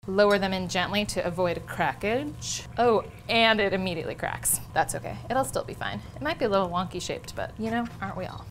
lower them in gently to avoid crackage. Oh, and it immediately cracks. That's okay, it'll still be fine. It might be a little wonky shaped, but you know, aren't we all?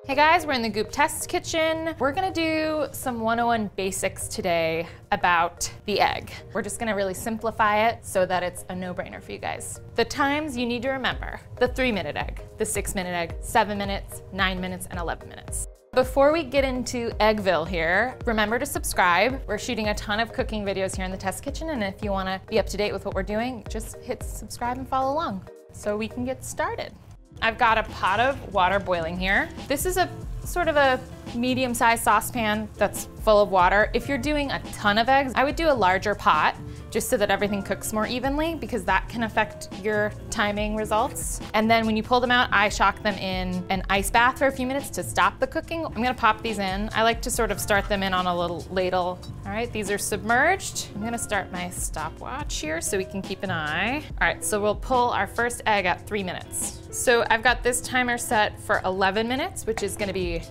Hey guys, we're in the Goop test kitchen. We're gonna do some 101 basics today about the egg. We're just gonna really simplify it so that it's a no-brainer for you guys. The times you need to remember: the 3-minute egg, the 6-minute egg, 7 minutes, 9 minutes, and 11 minutes. Before we get into Eggville here, remember to subscribe. We're shooting a ton of cooking videos here in the test kitchen, and if you wanna be up to date with what we're doing, just hit subscribe and follow along so we can get started. I've got a pot of water boiling here. This is a sort of a medium-sized saucepan that's full of water. If you're doing a ton of eggs, I would do a larger pot just so that everything cooks more evenly, because that can affect your timing results. And then when you pull them out, I shock them in an ice bath for a few minutes to stop the cooking. I'm gonna pop these in. I like to sort of start them in on a little ladle. All right, these are submerged. I'm gonna start my stopwatch here so we can keep an eye. All right, so we'll pull our first egg at 3 minutes. So I've got this timer set for 11 minutes, which is gonna be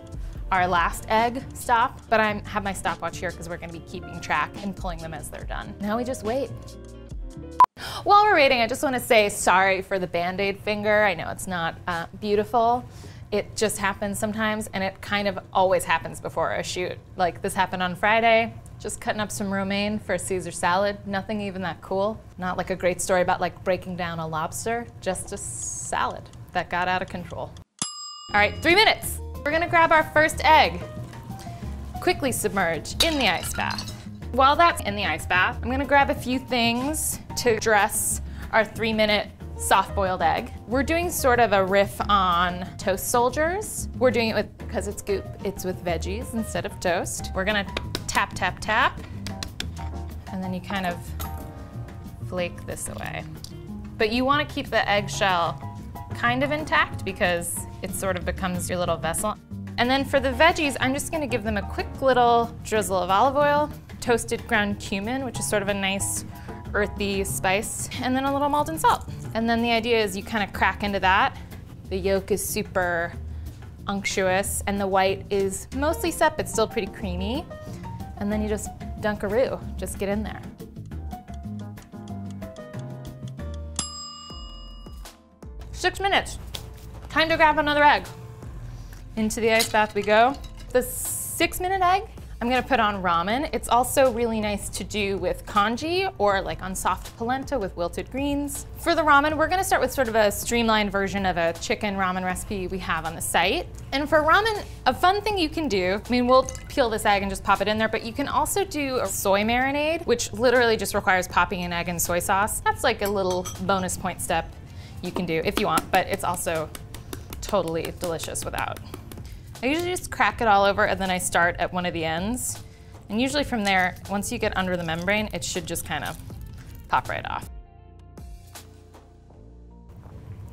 our last egg stop, but I have my stopwatch here because we're gonna be keeping track and pulling them as they're done. Now we just wait. While we're waiting, I just wanna say sorry for the Band-Aid finger. I know it's not beautiful. It just happens sometimes, and it kind of always happens before a shoot. Like this happened on Friday, just cutting up some romaine for a Caesar salad. Nothing even that cool. Not like a great story about like breaking down a lobster, just a salad that got out of control. All right, 3 minutes. We're gonna grab our first egg, quickly submerge in the ice bath. While that's in the ice bath, I'm gonna grab a few things to dress our 3-minute soft-boiled egg. We're doing sort of a riff on toast soldiers. We're doing it with, because it's Goop, it's with veggies instead of toast. We're gonna tap, tap, tap, and then you kind of flake this away. But you wanna keep the eggshell kind of intact because it sort of becomes your little vessel. And then for the veggies, I'm just gonna give them a quick little drizzle of olive oil, toasted ground cumin, which is sort of a nice earthy spice, and then a little Maldon salt. And then the idea is you kind of crack into that. The yolk is super unctuous, and the white is mostly set, but still pretty creamy. And then you just dunkaroo, just get in there. Six minutes. Time to grab another egg. Into the ice bath we go. The 6-minute egg, I'm gonna put on ramen. It's also really nice to do with congee or like on soft polenta with wilted greens. For the ramen, we're gonna start with sort of a streamlined version of a chicken ramen recipe we have on the site. And for ramen, a fun thing you can do, I mean, we'll peel this egg and just pop it in there, but you can also do a soy marinade, which literally just requires popping an egg in soy sauce. That's like a little bonus point step you can do if you want, but it's also totally delicious without. I usually just crack it all over and then I start at one of the ends. And usually from there, once you get under the membrane, it should just kind of pop right off.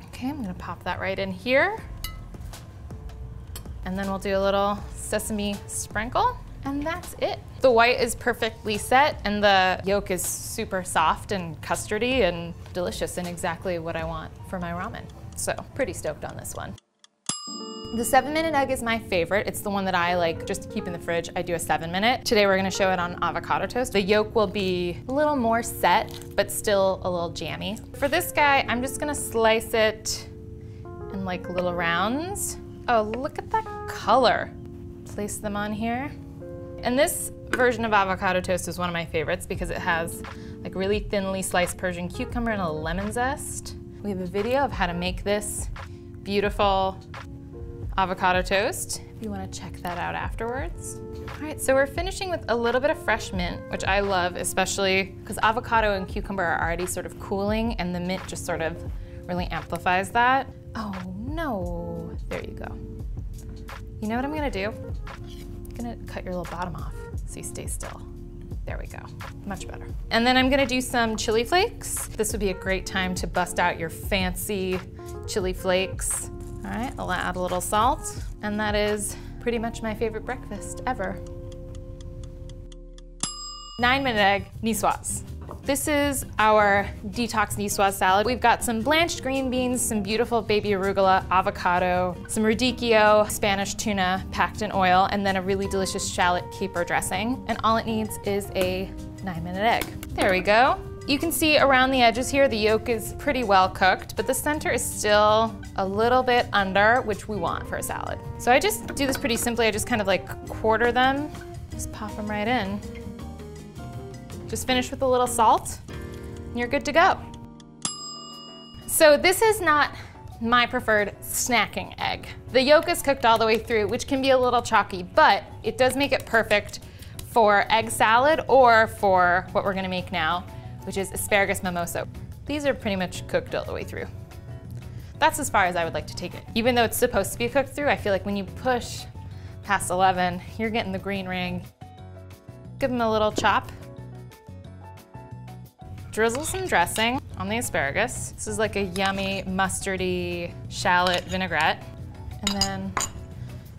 Okay, I'm gonna pop that right in here. And then we'll do a little sesame sprinkle, and that's it. The white is perfectly set and the yolk is super soft and custardy and delicious and exactly what I want for my ramen. So pretty stoked on this one. The 7-minute egg is my favorite. It's the one that I like just to keep in the fridge. I do a 7-minute. Today we're gonna show it on avocado toast. The yolk will be a little more set, but still a little jammy. For this guy, I'm just gonna slice it in like little rounds. Oh, look at that color. Place them on here. And this version of avocado toast is one of my favorites because it has like really thinly sliced Persian cucumber and a lemon zest. We have a video of how to make this beautiful avocado toast, if you want to check that out afterwards. All right, so we're finishing with a little bit of fresh mint, which I love, especially because avocado and cucumber are already sort of cooling and the mint just sort of really amplifies that. Oh no, there you go. You know what I'm gonna do? I'm gonna cut your little bottom off so you stay still. There we go, much better. And then I'm gonna do some chili flakes. This would be a great time to bust out your fancy chili flakes. All right, I'll add a little salt, and that is pretty much my favorite breakfast ever. 9-minute egg, niçoise. This is our detox niçoise salad. We've got some blanched green beans, some beautiful baby arugula, avocado, some radicchio, Spanish tuna packed in oil, and then a really delicious shallot caper dressing. And all it needs is a 9-minute egg. There we go. You can see around the edges here, the yolk is pretty well cooked, but the center is still a little bit under, which we want for a salad. So I just do this pretty simply. I just kind of like quarter them, just pop them right in. Just finish with a little salt, and you're good to go. So this is not my preferred snacking egg. The yolk is cooked all the way through, which can be a little chalky, but it does make it perfect for egg salad or for what we're gonna make now, which is asparagus mimosa. These are pretty much cooked all the way through. That's as far as I would like to take it. Even though it's supposed to be cooked through, I feel like when you push past 11, you're getting the green ring. Give them a little chop. Drizzle some dressing on the asparagus. This is like a yummy mustardy shallot vinaigrette. And then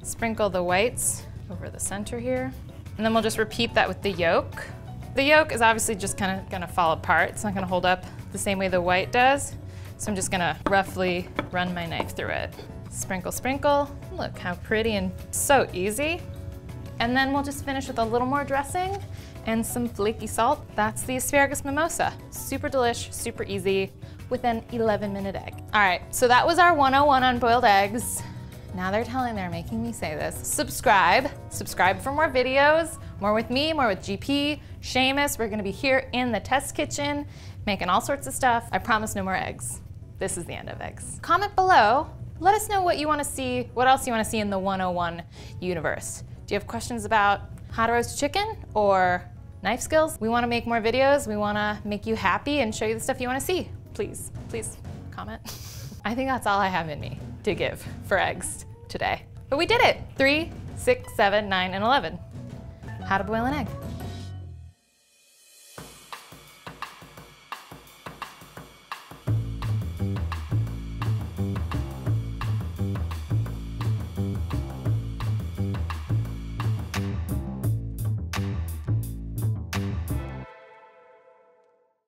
sprinkle the whites over the center here. And then we'll just repeat that with the yolk. The yolk is obviously just kind of gonna fall apart. It's not gonna hold up the same way the white does. So I'm just gonna roughly run my knife through it. Sprinkle, sprinkle. Look how pretty and so easy. And then we'll just finish with a little more dressing and some flaky salt. That's the asparagus mimosa. Super delish, super easy, with an 11-minute egg. All right, so that was our 101 on boiled eggs. Now they're making me say this. Subscribe for more videos, more with me, more with GP, Seamus. We're gonna be here in the test kitchen, making all sorts of stuff. I promise no more eggs. This is the end of eggs. Comment below, let us know what you wanna see, what else you wanna see in the 101 universe. Do you have questions about how to roast chicken or knife skills? We wanna make more videos. We wanna make you happy and show you the stuff you wanna see. Please, please comment. I think that's all I have in me to give for eggs today. But we did it. 3, 6, 7, 9, and 11. How to boil an egg.